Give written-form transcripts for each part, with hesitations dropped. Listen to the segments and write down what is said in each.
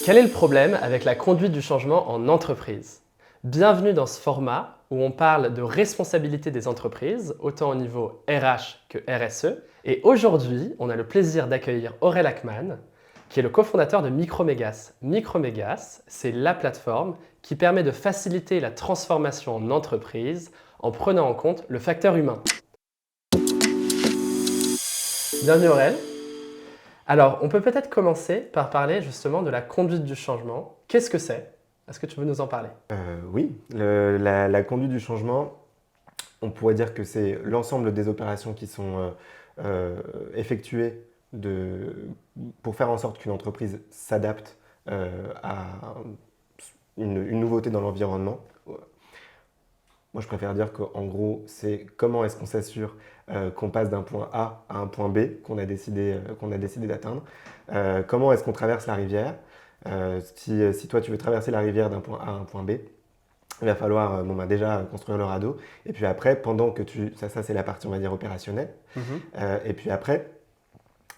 Quel est le problème avec la conduite du changement en entreprise? Bienvenue dans ce format où on parle de responsabilité des entreprises, autant au niveau RH que RSE. Et aujourd'hui, on a le plaisir d'accueillir Aurel Ackman, qui est le cofondateur de Micromegas. Micromegas, c'est la plateforme qui permet de faciliter la transformation en entreprise en prenant en compte le facteur humain. Bienvenue Aurel. Alors, on peut peut-être commencer par parler justement de la conduite du changement. Qu'est-ce que c'est? Est-ce que tu veux nous en parler? Oui, la conduite du changement, on pourrait dire que c'est l'ensemble des opérations qui sont effectuées pour faire en sorte qu'une entreprise s'adapte à une nouveauté dans l'environnement. Moi, je préfère dire qu'en gros, c'est comment est-ce qu'on s'assure qu'on passe d'un point A à un point B qu'on a décidé d'atteindre. Comment est-ce qu'on traverse la rivière. Si toi, tu veux traverser la rivière d'un point A à un point B, il va falloir déjà construire le radeau. Et puis après, pendant que ça c'est la partie, on va dire, opérationnelle. Et puis après,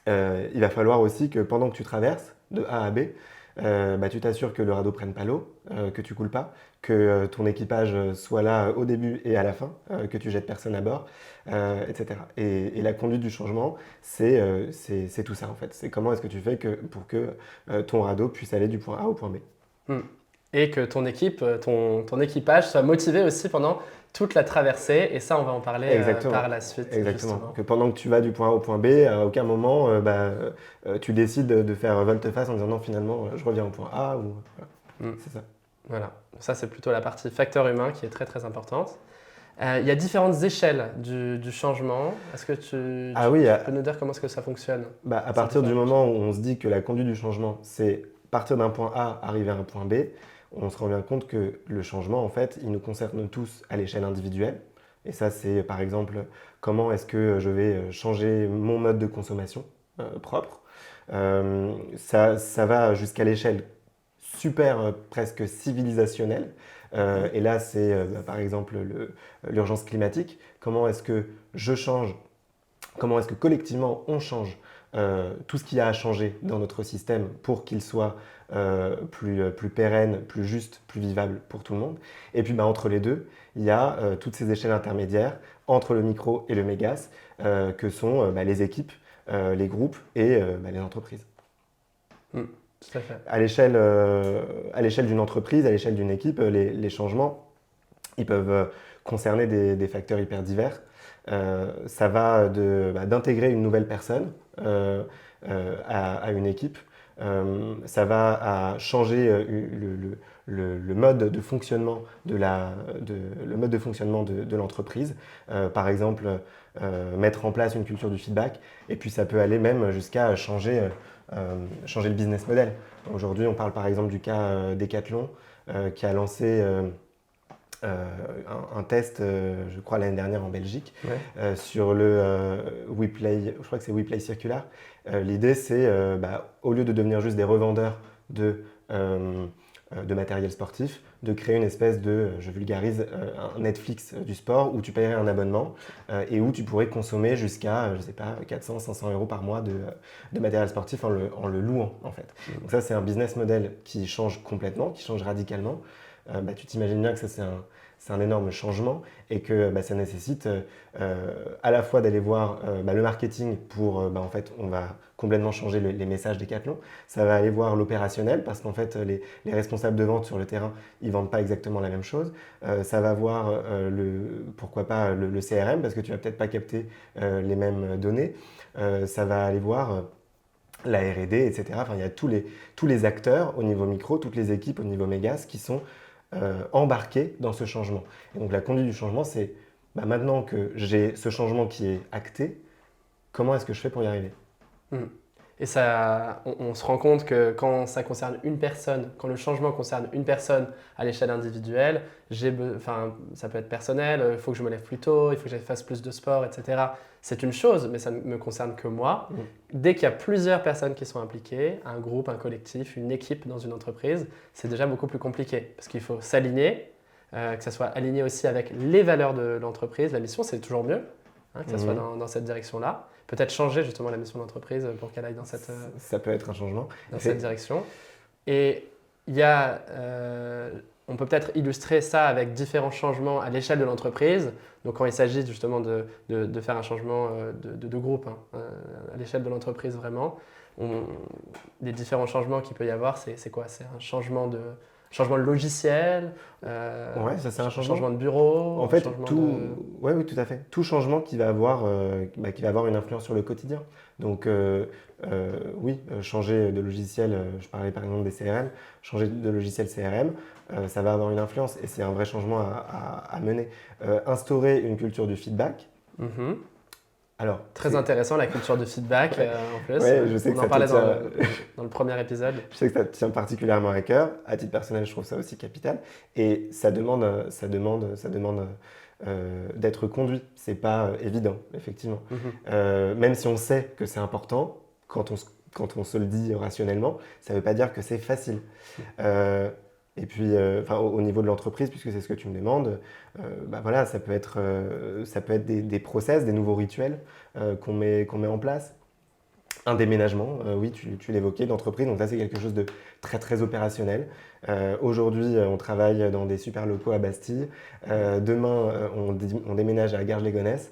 il va falloir aussi que pendant que tu traverses de A à B, tu t'assures que le radeau prenne pas l'eau, que tu coules pas, que ton équipage soit là au début et à la fin, que tu jettes personne à bord, etc. Et la conduite du changement, c'est tout ça en fait. C'est comment est-ce que tu fais pour que ton radeau puisse aller du point A au point B. Et que ton équipage soit motivé aussi pendant toute la traversée. Et ça, on va en parler par la suite. Exactement. Justement. Que pendant que tu vas du point A au point B, à aucun moment, tu décides de faire volte-face en disant non, finalement, je reviens au point A. C'est ça. Voilà. Ça, c'est plutôt la partie facteur humain qui est très, très importante. Il y a différentes échelles du changement. Est-ce que tu peux nous dire comment est-ce que ça fonctionne? À partir du moment où on se dit que la conduite du changement, c'est partir d'un point A, arriver à un point B, on se rend bien compte que le changement, en fait, il nous concerne tous à l'échelle individuelle. Et ça, c'est par exemple, comment est-ce que je vais changer mon mode de consommation propre. Ça va jusqu'à l'échelle super presque civilisationnelle. Et là, c'est par exemple l'urgence climatique. Comment est-ce que je change? Comment est-ce que collectivement on change tout ce qu'il y a à changer dans notre système pour qu'il soit plus pérenne, plus juste, plus vivable pour tout le monde. Et puis entre les deux, il y a toutes ces échelles intermédiaires entre le micro et le mégas que sont les équipes, les groupes et les entreprises. Tout à fait. À l'échelle d'une entreprise, à l'échelle d'une équipe, les changements, ils peuvent concerner des facteurs hyper divers. Ça va d'intégrer une nouvelle personne à une équipe. Ça va à changer le mode de fonctionnement de l'entreprise. Par exemple, mettre en place une culture du feedback. Et puis ça peut aller même jusqu'à changer le business model. Aujourd'hui, on parle par exemple du cas Decathlon qui a lancé un test, je crois l'année dernière en Belgique, sur le WePlay, je crois que c'est WePlay Circular. L'idée, c'est au lieu de devenir juste des revendeurs de matériel sportif, de créer une espèce je vulgarise, un Netflix du sport où tu paierais un abonnement et où tu pourrais consommer jusqu'à, 400, 500 euros par mois de matériel sportif en le louant en fait. Donc ça, c'est un business model qui change complètement, qui change radicalement. Tu t'imagines bien que ça, c'est un énorme changement et que ça nécessite à la fois d'aller voir le marketing pour, en fait, on va complètement changer les messages Decathlon. Ça va aller voir l'opérationnel parce qu'en fait, les responsables de vente sur le terrain, ils ne vendent pas exactement la même chose. Ça va voir pourquoi pas le CRM parce que tu ne vas peut-être pas capter les mêmes données. Ça va aller voir la R&D, etc. Enfin, il y a tous les acteurs au niveau micro, toutes les équipes au niveau mégas qui sont embarqués dans ce changement. Et donc la conduite du changement, c'est maintenant que j'ai ce changement qui est acté, comment est-ce que je fais pour y arriver? Et ça, on se rend compte que quand ça concerne une personne, quand le changement concerne une personne à l'échelle individuelle, ça peut être personnel, il faut que je me lève plus tôt, il faut que je fasse plus de sport, etc. C'est une chose, mais ça ne me concerne que moi. Dès qu'il y a plusieurs personnes qui sont impliquées, un groupe, un collectif, une équipe dans une entreprise, c'est déjà beaucoup plus compliqué parce qu'il faut s'aligner, que ça soit aligné aussi avec les valeurs de l'entreprise. La mission, c'est toujours mieux, que ça soit dans cette direction-là. Peut-être changer justement la mission d'entreprise pour qu'elle aille dans cette, ça peut être un changement. Cette direction. Et il y a, on peut peut-être illustrer ça avec différents changements à l'échelle de l'entreprise. Donc quand il s'agit justement de faire un changement de groupe à l'échelle de l'entreprise vraiment, les différents changements qu'il peut y avoir, c'est quoi? C'est un changement de logiciel, Ouais, ça c'est un changement. changement de bureau, En un fait, changement ouais, oui, tout à fait. Tout changement qui va avoir une influence sur le quotidien. Donc, oui, changer de logiciel, je parlais par exemple des CRM, changer de logiciel CRM, ça va avoir une influence et c'est un vrai changement à mener. Instaurer une culture du feedback. Mhm. Alors, Très intéressant, la culture de feedback Ouais. en plus. Ouais, je sais que On ça en te parlait tient. dans le premier épisode. Je sais que ça te tient particulièrement à cœur. À titre personnel, je trouve ça aussi capital. Et ça demande d'être conduit. C'est pas évident, effectivement. Mhm. Même si on sait que c'est important, quand on se le dit rationnellement, ça ne veut pas dire que c'est facile. Euh, et puis, enfin, au niveau de l'entreprise, puisque c'est ce que tu me demandes, bah voilà, ça peut être des process, des nouveaux rituels qu'on met en place. Un déménagement, oui, tu l'évoquais, d'entreprise. Donc ça, c'est quelque chose de très, très opérationnel. Aujourd'hui, on travaille dans des super locaux à Bastille. Demain, on déménage à Garges-les-Gonesse.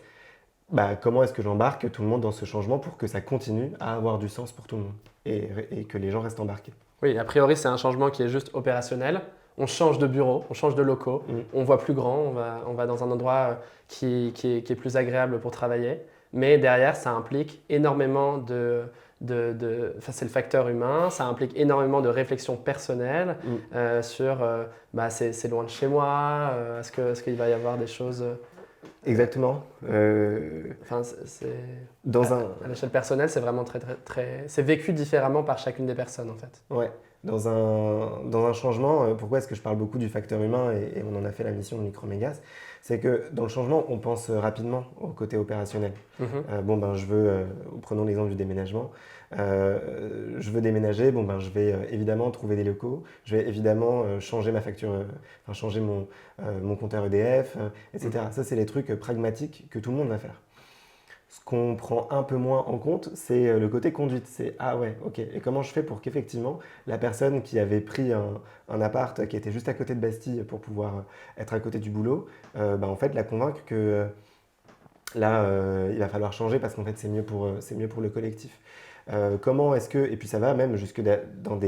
Bah, comment est-ce que j'embarque tout le monde dans ce changement pour que ça continue à avoir du sens pour tout le monde et que les gens restent embarqués? Oui, a priori, c'est un changement qui est juste opérationnel. On change de bureau, on change de locaux, Mm. on voit plus grand, on va dans un endroit qui est plus agréable pour travailler. Mais derrière, ça implique énormément enfin, c'est le facteur humain, ça implique énormément de réflexion personnelle Mm. sur bah, c'est loin de chez moi, est-ce qu'il va y avoir des choses. Exactement. Enfin, Dans un, à l'échelle personnelle, c'est vraiment c'est vécu différemment par chacune des personnes en fait. Ouais, dans un changement, pourquoi est-ce que je parle beaucoup du facteur humain et on en a fait la mission de Micromégas? C'est que dans le changement, on pense rapidement au côté opérationnel. Mhm. Bon, ben, prenons l'exemple du déménagement. Je veux déménager, bon, ben, je vais évidemment trouver des locaux, je vais évidemment changer ma facture, enfin, changer mon compteur EDF, etc. Ça, c'est les trucs pragmatiques que tout le monde va faire. Ce qu'on prend un peu moins en compte, c'est le côté conduite. C'est ah ouais, ok. Et comment je fais pour qu'effectivement la personne qui avait pris un appart qui était juste à côté de Bastille pour pouvoir être à côté du boulot, bah, en fait la convaincre que là il va falloir changer parce qu'en fait c'est mieux pour le collectif. Comment est-ce que, et puis ça va même jusque dans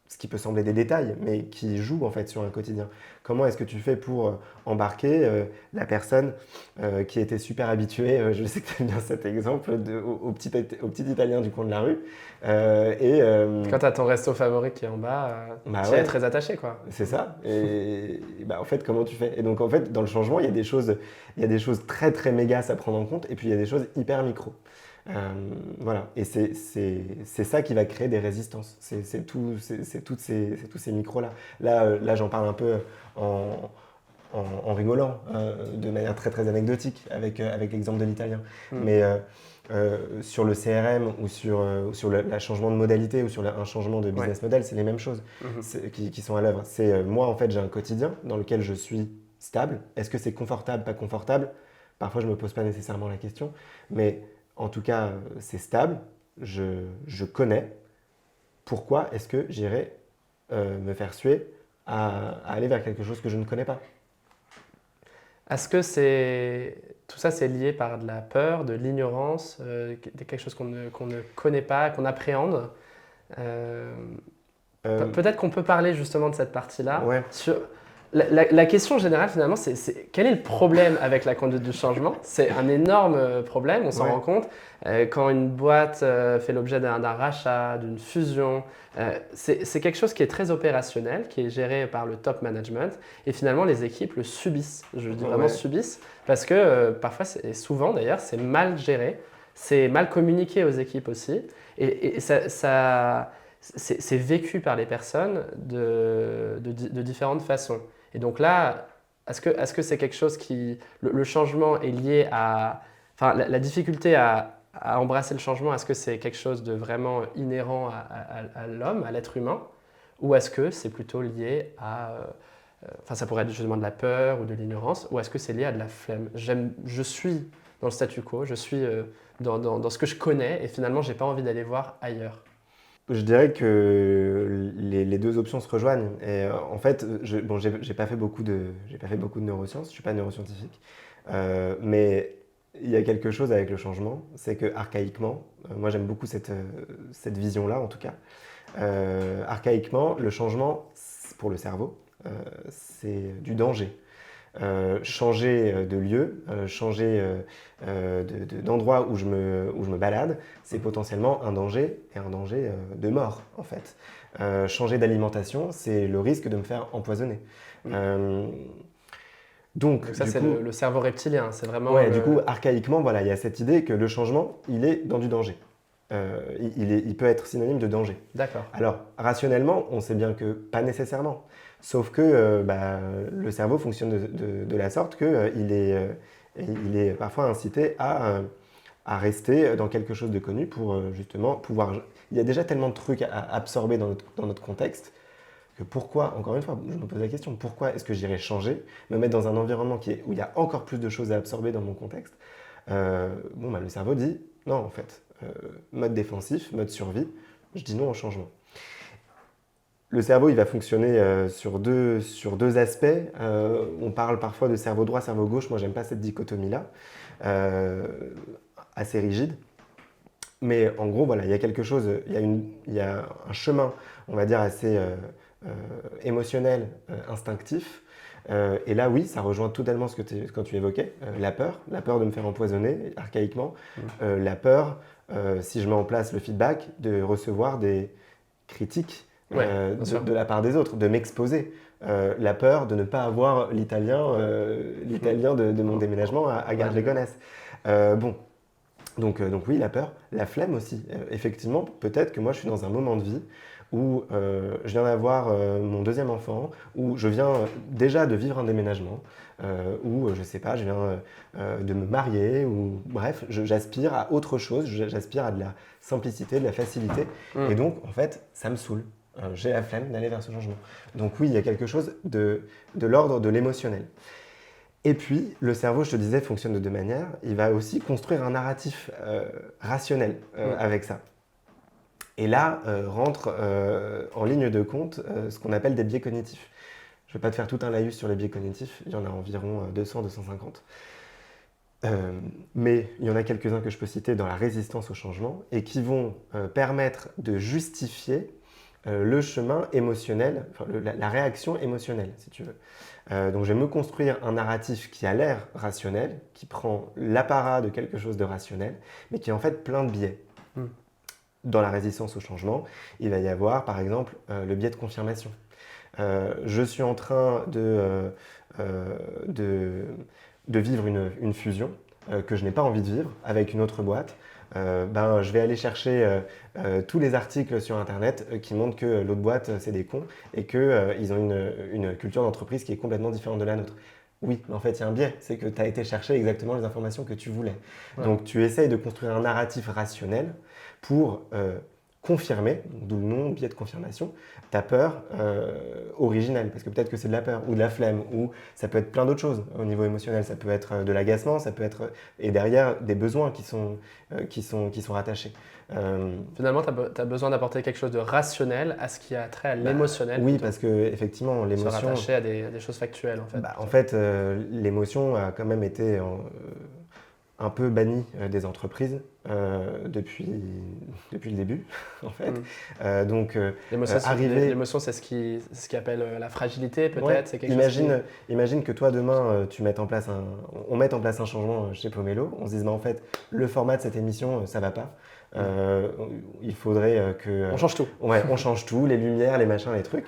ce qui peut sembler des détails, mais qui jouent en fait sur un quotidien. Comment est-ce que tu fais pour embarquer la personne qui était super habituée, je sais que tu aimes bien cet exemple, au petit Italien du coin de la rue. Quand tu as ton resto favori qui est en bas, Bah tu y ouais, es très attaché quoi. c'est ça. Et bah, en fait, comment tu fais? Et donc en fait, dans le changement, il y a des choses très très mégas à prendre en compte, et puis il y a des choses hyper micro. Euh, voilà, et c'est ça qui va créer des résistances. C'est tous ces micros-là. Là, j'en parle un peu en rigolant, de manière très très anecdotique, avec l'exemple de l'italien. Mm. Mais sur le CRM ou sur le changement de modalité ou sur un changement de business model, c'est les mêmes choses qui sont à l'œuvre. C'est moi, en fait, j'ai un quotidien dans lequel je suis stable. Est-ce que c'est confortable, pas confortable? Parfois, je ne me pose pas nécessairement la question, mais en tout cas, c'est stable, je connais. Pourquoi est-ce que j'irais me faire suer à aller vers quelque chose que je ne connais pas? Est-ce que tout ça c'est lié par de la peur, de l'ignorance, quelque chose qu'on ne connaît pas, qu'on appréhende? Euh, Euh, Peut-être qu'on peut parler justement de cette partie-là. ouais, La question générale finalement, c'est quel est le problème avec la conduite du changement? C'est un énorme problème, on s'en ouais, rend compte. Quand une boîte fait l'objet d'un rachat, d'une fusion, c'est quelque chose qui est très opérationnel, qui est géré par le top management. Et finalement, les équipes le subissent. Je dis vraiment ouais. subissent, parce que parfois, et souvent d'ailleurs, c'est mal géré, c'est mal communiqué aux équipes aussi. Et c'est vécu par les personnes de différentes façons. Et donc là, est-ce que c'est quelque chose le changement est lié à, enfin, la difficulté à embrasser le changement, est-ce que c'est quelque chose de vraiment inhérent à l'homme, à l'être humain, ou est-ce que c'est plutôt lié enfin, ça pourrait être justement de la peur ou de l'ignorance, ou est-ce que c'est lié à de la flemme? Je suis dans le statu quo, je suis dans ce que je connais, et finalement, j'ai pas envie d'aller voir ailleurs. Je dirais que les deux options se rejoignent. Et en fait, bon, j'ai pas fait beaucoup j'ai pas fait beaucoup de neurosciences, je suis pas neuroscientifique. Mais il y a quelque chose avec le changement, c'est que archaïquement, moi j'aime beaucoup cette vision-là en tout cas. Archaïquement, le changement, pour le cerveau, c'est du danger. Changer de lieu, changer d'endroit où je me balade, c'est potentiellement un danger et un danger de mort en fait. Changer d'alimentation, c'est le risque de me faire empoisonner. Donc ça, c'est le cerveau reptilien, c'est vraiment... Ouais, du coup, archaïquement, voilà, il y a cette idée que le changement, il est dans du danger. Il peut être synonyme de danger. D'accord. Alors, rationnellement, on sait bien que pas nécessairement. Sauf que le cerveau fonctionne de la sorte qu'il il est parfois incité à rester dans quelque chose de connu pour justement pouvoir... Il y a déjà tellement de trucs à absorber dans notre contexte que pourquoi, encore une fois, je me pose la question, pourquoi est-ce que j'irais changer, me mettre dans un environnement où il y a encore plus de choses à absorber dans mon contexte. Le cerveau dit non en fait, mode défensif, mode survie, je dis non au changement. Le cerveau, il va fonctionner sur deux aspects. On parle parfois de cerveau droit, cerveau gauche. Moi, j'aime pas cette dichotomie-là, assez rigide. Mais en gros, voilà, il y a quelque chose, il y a un chemin, on va dire, assez émotionnel, instinctif. Et là, oui, ça rejoint totalement ce que quand tu évoquais, la peur de me faire empoisonner, archaïquement, la peur, si je mets en place le feedback, de recevoir des critiques de la part des autres, de m'exposer. La peur de ne pas avoir l'italien de mon déménagement à Garges-les-Gonesse. Donc oui, la peur, la flemme aussi. Effectivement, peut-être que moi je suis dans un moment de vie où je viens d'avoir mon deuxième enfant, où je viens déjà de vivre un déménagement, où je sais pas, je viens de me marier, ou bref, j'aspire à autre chose, j'aspire à de la simplicité, de la facilité, et donc en fait ça me saoule. J'ai la flemme d'aller vers ce changement. Donc oui, il y a quelque chose de l'ordre de l'émotionnel. Et puis, le cerveau, je te disais, fonctionne de deux manières. Il va aussi construire un narratif rationnel avec ça. Et là, rentre en ligne de compte ce qu'on appelle des biais cognitifs. Je ne vais pas te faire tout un laïus sur les biais cognitifs, il y en a environ 200, 250. Mais il y en a quelques-uns que je peux citer dans la résistance au changement et qui vont permettre de justifier le chemin émotionnel, enfin, la réaction émotionnelle, si tu veux. Donc je vais me construire un narratif qui a l'air rationnel, qui prend l'apparat de quelque chose de rationnel, mais qui est en fait plein de biais. Dans la résistance au changement, il va y avoir par exemple le biais de confirmation. Je suis en train de vivre une fusion que je n'ai pas envie de vivre avec une autre boîte. Je vais aller chercher tous les articles sur Internet qui montrent que l'autre boîte, c'est des cons et qu'ils ont une culture d'entreprise qui est complètement différente de la nôtre. Oui, mais en fait, il y a un biais, c'est que tu as été chercher exactement les informations que tu voulais. Ouais. Donc, tu essayes de construire un narratif rationnel pour confirmer, d'où le nom, biais de confirmation, ta peur originelle. Parce que peut-être que c'est de la peur ou de la flemme, ou ça peut être plein d'autres choses au niveau émotionnel. Ça peut être de l'agacement, ça peut être... Et derrière, des besoins qui sont rattachés. Finalement, tu as besoin d'apporter quelque chose de rationnel à ce qui a trait à l'émotionnel. Oui, parce qu'effectivement, l'émotion... Se rattacher à des choses factuelles, en fait. En fait, l'émotion a quand même été... un peu banni des entreprises depuis le début, en fait. L'émotion, c'est ce qui appelle la fragilité, peut-être. Ouais. C'est quelque chose imagine que toi, demain, on mette en place un changement chez Pomelo. On se dise, en fait, le format de cette émission, ça va pas. Il faudrait que... on change tout. Ouais, on change tout, les lumières, les machins, les trucs.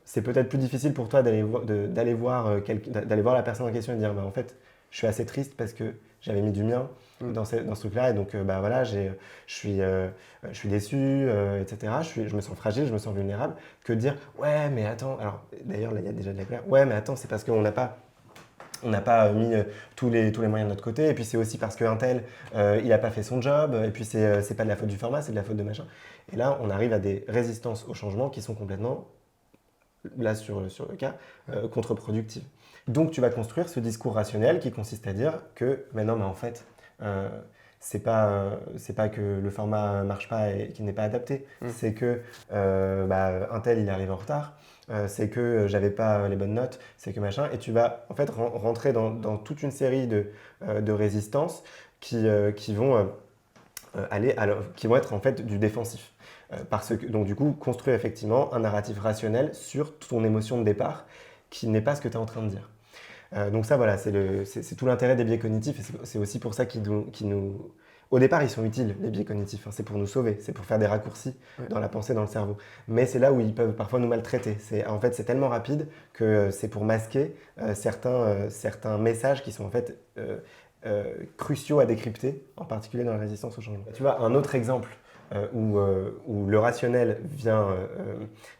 C'est peut-être plus difficile pour toi d'aller voir la personne en question et de dire, en fait, je suis assez triste parce que j'avais mis du mien dans ce truc-là et donc je suis déçu, etc. Je me sens fragile, je me sens vulnérable. Que de dire ouais mais attends, alors d'ailleurs là il y a déjà de la colère. Ouais mais attends, c'est parce qu'on n'a pas mis tous les moyens de notre côté et puis c'est aussi parce qu'un tel il n'a pas fait son job et puis c'est pas de la faute du format, c'est de la faute de machin. Et là on arrive à des résistances au changement qui sont complètement, là sur le cas, contre-productives. Donc tu vas construire ce discours rationnel qui consiste à dire que mais non mais en fait c'est pas que le format marche pas et qu'il n'est pas adapté. C'est que un tel il arrive en retard. C'est que j'avais pas les bonnes notes, c'est que machin, et tu vas en fait rentrer dans toute une série de résistances qui vont qui vont être en fait du défensif. Donc du coup, construire effectivement un narratif rationnel sur ton émotion de départ qui n'est pas ce que tu es en train de dire. Donc ça, voilà, c'est tout l'intérêt des biais cognitifs et c'est aussi pour ça qu'ils nous... Au départ, ils sont utiles, les biais cognitifs. Hein, c'est pour nous sauver, c'est pour faire des raccourcis dans la pensée, dans le cerveau. Mais c'est là où ils peuvent parfois nous maltraiter. En fait, c'est tellement rapide que c'est pour masquer certains messages qui sont en fait cruciaux à décrypter, en particulier dans la résistance au changement. Tu vois, un autre exemple où le rationnel vient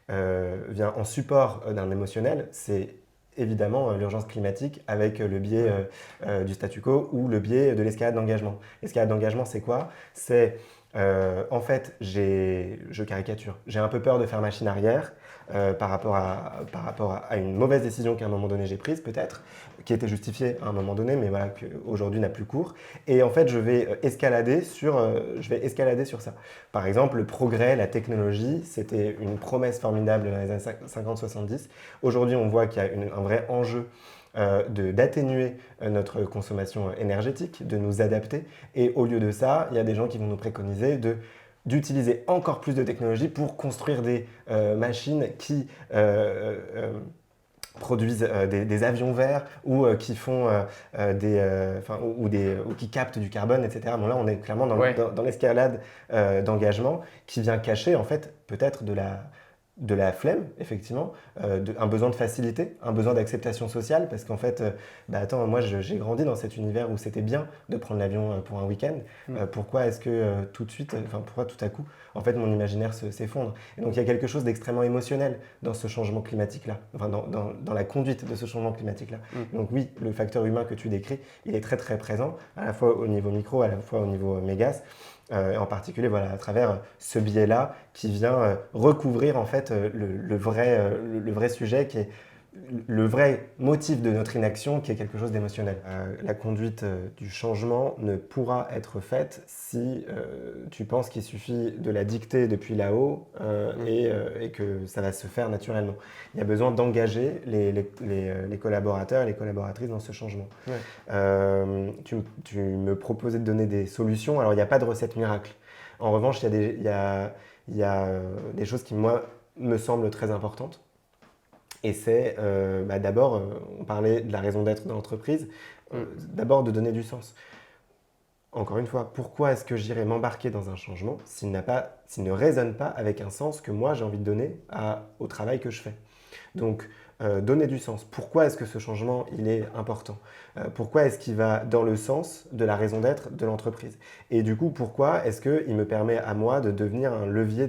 en support d'un émotionnel, c'est évidemment l'urgence climatique avec le biais du statu quo ou le biais de l'escalade d'engagement. L'escalade d'engagement, c'est quoi? C'est en fait, je caricature, j'ai un peu peur de faire machine arrière par rapport à une mauvaise décision qu'à un moment donné j'ai prise peut-être, qui était justifiée à un moment donné, mais voilà, qu'aujourd'hui n'a plus cours. Et en fait, je vais escalader sur ça. Par exemple, le progrès, la technologie, c'était une promesse formidable dans les années 50-70. Aujourd'hui, on voit qu'il y a un vrai enjeu d'atténuer notre consommation énergétique, de nous adapter. Et au lieu de ça, il y a des gens qui vont nous préconiser d'utiliser encore plus de technologie pour construire des machines qui produisent des avions verts ou qui font ou qui captent du carbone, etc. Bon, là, on est clairement dans l'escalade d'engagement qui vient cacher en fait peut-être de la flemme, effectivement, un besoin de facilité, un besoin d'acceptation sociale, parce qu'en fait, attends, moi j'ai grandi dans cet univers où c'était bien de prendre l'avion pour un week-end. Pourquoi est-ce que pourquoi tout à coup, en fait, mon imaginaire s'effondre? Et donc il y a quelque chose d'extrêmement émotionnel dans ce changement climatique-là, enfin, dans la conduite de ce changement climatique-là. Donc oui, le facteur humain que tu décris, il est très très présent, à la fois au niveau micro, à la fois au niveau mégas. En particulier voilà, à travers ce biais-là qui vient recouvrir en fait le vrai sujet qui est le vrai motif de notre inaction qui est quelque chose d'émotionnel. La conduite du changement ne pourra être faite si tu penses qu'il suffit de la dicter depuis là-haut et que ça va se faire naturellement. Il y a besoin d'engager les collaborateurs et les collaboratrices dans ce changement. Tu me proposais de donner des solutions. Alors, il n'y a pas de recette miracle. En revanche, il y a des choses qui, moi, me semblent très importantes. Et c'est d'abord, on parlait de la raison d'être de l'entreprise, d'abord de donner du sens. Encore une fois, pourquoi est-ce que j'irais m'embarquer dans un changement s'il ne résonne pas avec un sens que moi j'ai envie de donner au travail que je fais? Donc, donner du sens. Pourquoi est-ce que ce changement il est important? Pourquoi est-ce qu'il va dans le sens de la raison d'être de l'entreprise? Et du coup, pourquoi est-ce qu'il me permet à moi de devenir un levier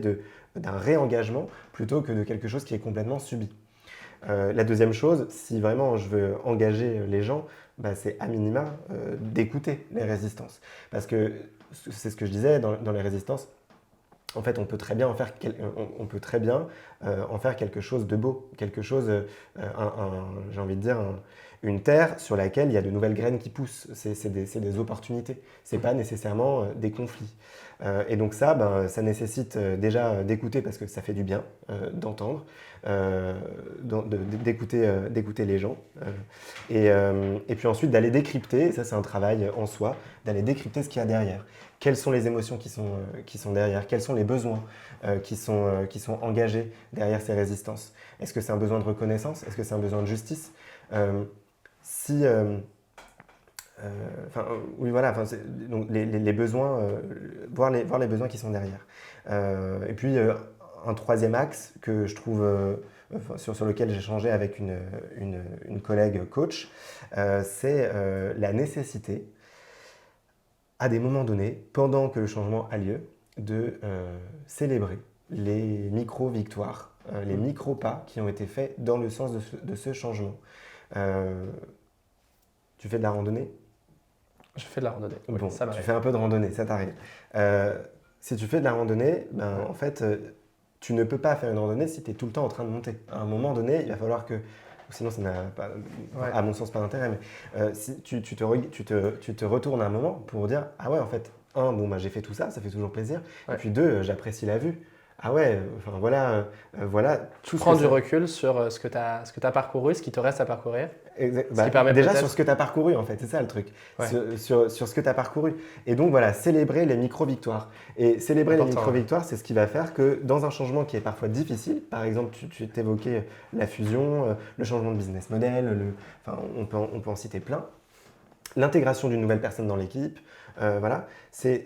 d'un réengagement plutôt que de quelque chose qui est complètement subi? La deuxième chose, si vraiment je veux engager les gens, c'est à minima d'écouter les résistances. Parce que c'est ce que je disais dans les résistances, en fait, on peut très bien en faire quelque chose de beau, quelque chose, j'ai envie de dire, une terre sur laquelle il y a de nouvelles graines qui poussent. C'est des opportunités, c'est pas nécessairement des conflits. Et donc ça, ça nécessite déjà d'écouter parce que ça fait du bien d'entendre, d'écouter les gens. Et puis ensuite d'aller décrypter, ça c'est un travail en soi, d'aller décrypter ce qu'il y a derrière. Quelles sont les émotions qui sont derrière? Quels sont les besoins qui sont engagés derrière ces résistances? Est-ce que c'est un besoin de reconnaissance? Est-ce que c'est un besoin de justice? Oui, voilà, donc les besoins, voir les besoins qui sont derrière. Et puis, un troisième axe que je trouve, sur lequel j'ai échangé avec une collègue coach, c'est la nécessité, à des moments donnés, pendant que le changement a lieu, de célébrer les micro-victoires, les micro-pas qui ont été faits dans le sens de ce changement. Tu fais de la randonnée? Je fais de la randonnée. Oui, bon, ça tu fais un peu de randonnée, ça t'arrive. Si tu fais de la randonnée, en fait, tu ne peux pas faire une randonnée si tu es tout le temps en train de monter. À un moment donné, il va falloir que... Sinon, ça n'a pas, à mon sens, pas d'intérêt. Mais si tu te retournes un moment pour dire « Ah ouais, en fait, bon, bah, j'ai fait tout ça, ça fait toujours plaisir. Ouais. Et puis deux, j'apprécie la vue. Ah ouais, enfin voilà, voilà Tu tout ce prends que du ça... recul sur ce que tu as parcouru, ce qui te reste à parcourir, ce Bah, qui permet déjà peut-être… sur ce que tu as parcouru, en fait, c'est ça le truc. Ouais, Sur ce que tu as parcouru. Et donc voilà, célébrer les micro-victoires. Et célébrer les important. micro-victoires, c'est ce qui va faire que dans un changement qui est parfois difficile, par exemple, tu t'évoquais la fusion, le changement de business model, enfin, on peut en citer plein, l'intégration d'une nouvelle personne dans l'équipe, voilà, c'est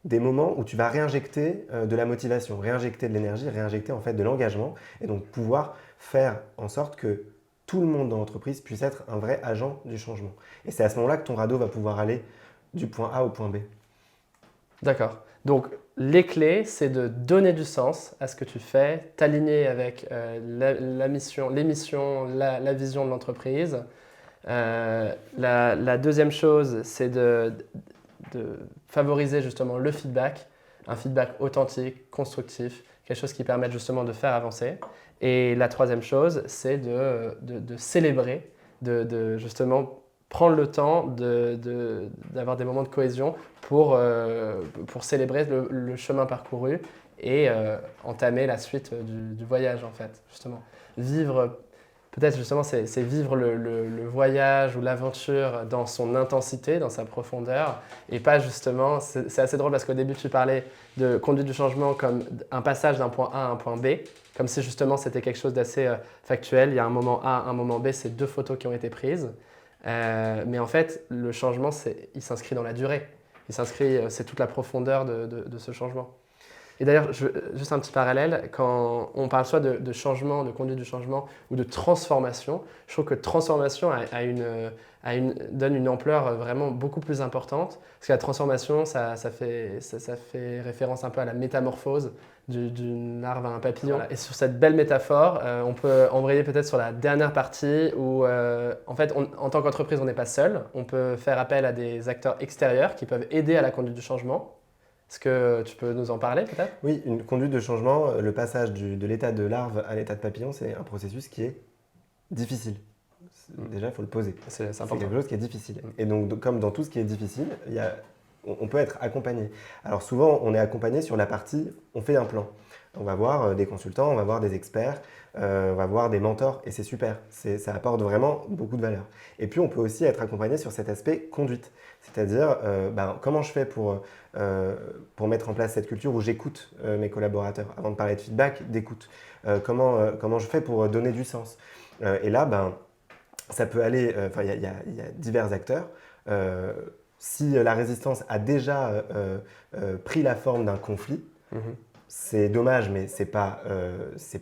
des moments où tu vas réinjecter de la motivation, réinjecter de l'énergie, réinjecter en fait de l'engagement et donc pouvoir faire en sorte que tout le monde dans l'entreprise puisse être un vrai agent du changement. Et c'est à ce moment-là que ton radeau va pouvoir aller du point A au point B. D'accord. Donc, les clés, c'est de donner du sens à ce que tu fais, t'aligner avec la mission, les missions, la vision de l'entreprise. La deuxième chose, c'est de favoriser justement le feedback, un feedback authentique, constructif, quelque chose qui permette justement de faire avancer. Et la troisième chose, c'est de célébrer, justement prendre le temps d'avoir des moments de cohésion pour célébrer le chemin parcouru et entamer la suite du voyage en fait, justement. Vivre, peut-être justement, c'est vivre le voyage ou l'aventure dans son intensité, dans sa profondeur, et pas justement, c'est assez drôle parce qu'au début tu parlais de conduite du changement comme un passage d'un point A à un point B, comme si justement c'était quelque chose d'assez factuel. Il y a un moment A, un moment B, c'est deux photos qui ont été prises. Mais en fait, le changement, il s'inscrit dans la durée. C'est toute la profondeur de ce changement. Et d'ailleurs, juste un petit parallèle, quand on parle soit de changement, de conduite du changement ou de transformation, je trouve que transformation donne une ampleur vraiment beaucoup plus importante. Parce que la transformation, ça fait référence un peu à la métamorphose d'une larve à un papillon. Voilà. Et sur cette belle métaphore, on peut embrayer peut-être sur la dernière partie où, en fait, en tant qu'entreprise, on n'est pas seul. On peut faire appel à des acteurs extérieurs qui peuvent aider à la conduite du changement. Est-ce que tu peux nous en parler peut-être? Oui, une conduite de changement, le passage de l'état de larve à l'état de papillon, c'est un processus qui est difficile. Déjà, il faut le poser. C'est C'est important. quelque chose qui est difficile. Et donc, comme dans tout ce qui est difficile, on peut être accompagné. Alors souvent, on est accompagné sur la partie, on fait un plan. On va voir des consultants, on va voir des experts, on va voir des mentors, et c'est super. Ça apporte vraiment beaucoup de valeur. Et puis, on peut aussi être accompagné sur cet aspect conduite. C'est-à-dire, comment je fais pour mettre en place cette culture où j'écoute mes collaborateurs. Avant de parler de feedback, d'écoute. Comment je fais pour donner du sens. Et là, ça peut aller, il y a divers acteurs. Si la résistance a déjà pris la forme d'un conflit, c'est dommage, mais c'est pas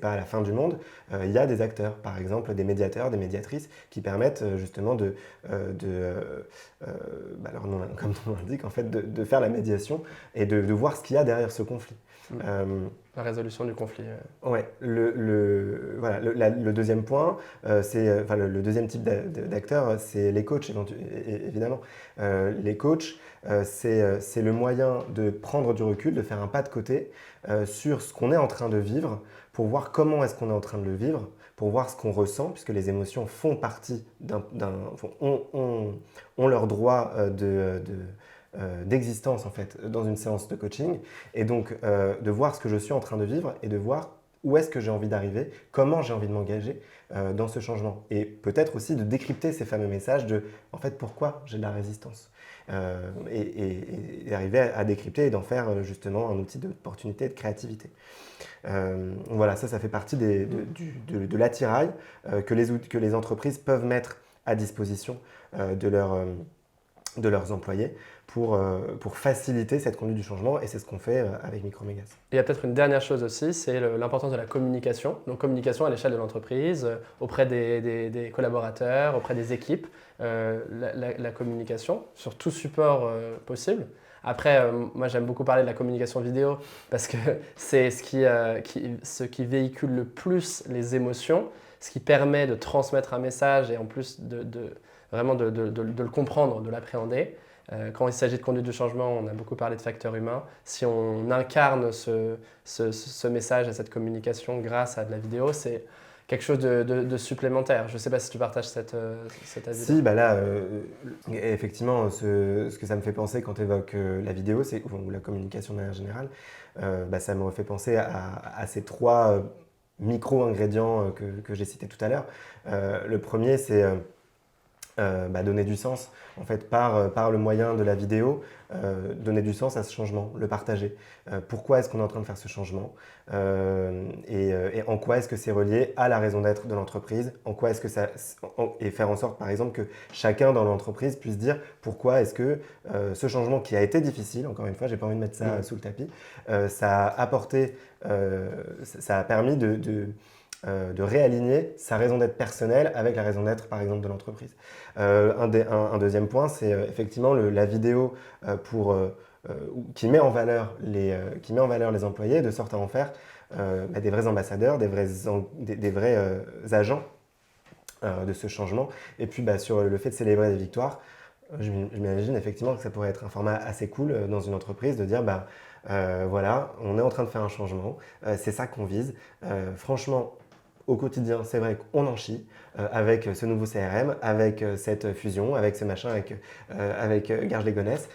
à la fin du monde. Il y a des acteurs, par exemple des médiateurs, des médiatrices, qui permettent justement alors comme ton nom l'indique, en fait, de faire la médiation et de voir ce qu'il y a derrière ce conflit. La résolution du conflit. Ouais, le deuxième point, le deuxième type d'acteur, c'est les coachs, évidemment. Les coachs, c'est le moyen de prendre du recul, de faire un pas de côté sur ce qu'on est en train de vivre, pour voir comment est-ce qu'on est en train de le vivre, pour voir ce qu'on ressent, puisque les émotions font partie ont leur droit d'existence en fait dans une séance de coaching, et donc de voir ce que je suis en train de vivre et de voir où est-ce que j'ai envie d'arriver, comment j'ai envie de m'engager dans ce changement, et peut-être aussi de décrypter ces fameux messages de en fait pourquoi j'ai de la résistance, et arriver à décrypter et d'en faire justement un outil d'opportunité et de créativité. Voilà, ça fait partie de l'attirail que les entreprises peuvent mettre à disposition de leurs employés pour faciliter cette conduite du changement, et c'est ce qu'on fait avec Micromégas. Il y a peut-être une dernière chose aussi, c'est l'importance de la communication. Donc communication à l'échelle de l'entreprise, auprès des collaborateurs, auprès des équipes, la communication sur tout support possible. Après, moi j'aime beaucoup parler de la communication vidéo parce que c'est ce qui véhicule le plus les émotions, ce qui permet de transmettre un message et en plus vraiment de le comprendre, de l'appréhender. Quand il s'agit de conduite du changement, on a beaucoup parlé de facteurs humains. Si on incarne ce message et cette communication grâce à de la vidéo, c'est quelque chose de supplémentaire. Je ne sais pas si tu partages cet avis. Si, bah là, effectivement, ce que ça me fait penser quand tu évoques la vidéo, ou la communication de manière générale, ça me fait penser à ces trois micro-ingrédients que j'ai cités tout à l'heure. Le premier, c'est donner du sens, en fait, par le moyen de la vidéo, donner du sens à ce changement, le partager. Pourquoi est-ce qu'on est en train de faire ce changement et en quoi est-ce que c'est relié à la raison d'être de l'entreprise, en quoi est-ce que et faire en sorte, par exemple, que chacun dans l'entreprise puisse dire pourquoi est-ce que ce changement qui a été difficile, encore une fois, j'ai pas envie de mettre ça sous le tapis, ça a apporté, ça a permis de réaligner sa raison d'être personnelle avec la raison d'être, par exemple, de l'entreprise. Un deuxième point, c'est effectivement la vidéo qui met en valeur les employés, de sorte à en faire des vrais ambassadeurs, des vrais agents de ce changement. Et puis sur le fait de célébrer des victoires, je m'imagine effectivement que ça pourrait être un format assez cool dans une entreprise de dire voilà, on est en train de faire un changement, c'est ça qu'on vise. Franchement, au quotidien, c'est vrai qu'on en chie avec ce nouveau CRM, avec cette fusion, avec ce machin, avec Garges-les-Gonesse.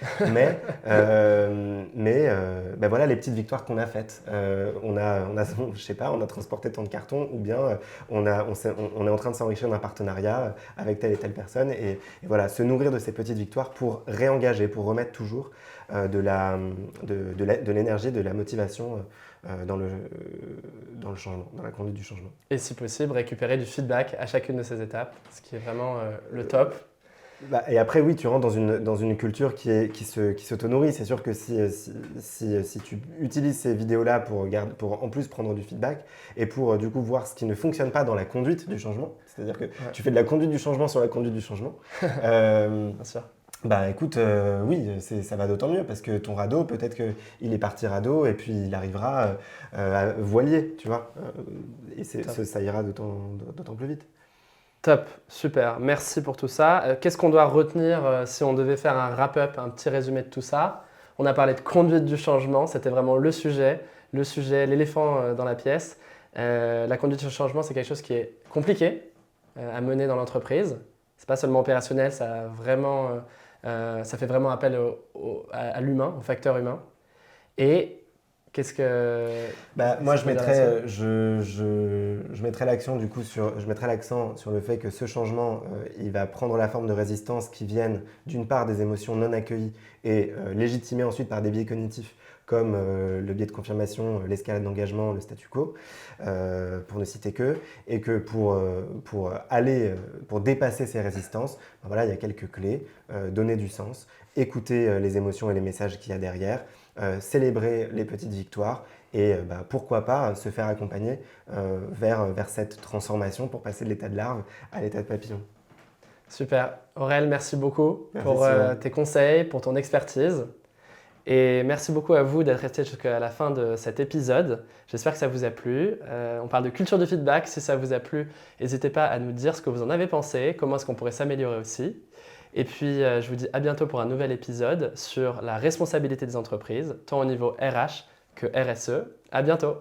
Mais voilà les petites victoires qu'on a faites. Je sais pas, on a transporté tant de cartons ou bien on est en train de s'enrichir d'un partenariat avec telle et telle personne. Et voilà, se nourrir de ces petites victoires pour réengager, pour remettre toujours de l'énergie, de la motivation dans le changement, dans la conduite du changement. Et si possible, récupérer du feedback à chacune de ces étapes, ce qui est vraiment le top. Et après, oui, tu rentres dans une culture qui s'auto-nourrit. C'est sûr que si tu utilises ces vidéos-là pour en plus prendre du feedback et pour du coup voir ce qui ne fonctionne pas dans la conduite du changement, c'est-à-dire que tu fais de la conduite du changement sur la conduite du changement. Bien sûr. Écoute, oui, ça va d'autant mieux parce que ton radeau, peut-être qu'il est parti radeau et puis il arrivera à voilier, tu vois. Et ça ira d'autant plus vite. Top, super, merci pour tout ça. Qu'est-ce qu'on doit retenir si on devait faire un wrap-up, un petit résumé de tout ça? On a parlé de conduite du changement, c'était vraiment le sujet, l'éléphant dans la pièce. La conduite du changement, c'est quelque chose qui est compliqué à mener dans l'entreprise. C'est pas seulement opérationnel, ça fait vraiment appel à l'humain, au facteur humain. Et qu'est-ce que... moi, je mettrais l'accent du coup je mettrais l'accent sur le fait que ce changement, il va prendre la forme de résistance qui viennent d'une part des émotions non accueillies et légitimées ensuite par des biais cognitifs comme le biais de confirmation, l'escalade d'engagement, le statu quo, pour ne citer que, et que pour dépasser ces résistances, il y a quelques clés, donner du sens, écouter les émotions et les messages qu'il y a derrière, célébrer les petites victoires et pourquoi pas se faire accompagner vers cette transformation pour passer de l'état de larve à l'état de papillon. Super. Aurel, merci beaucoup pour tes conseils, pour ton expertise. Et merci beaucoup à vous d'être resté jusqu'à la fin de cet épisode. J'espère que ça vous a plu. On parle de culture du feedback. Si ça vous a plu, n'hésitez pas à nous dire ce que vous en avez pensé, comment est-ce qu'on pourrait s'améliorer aussi. Et puis, je vous dis à bientôt pour un nouvel épisode sur la responsabilité des entreprises, tant au niveau RH que RSE. À bientôt.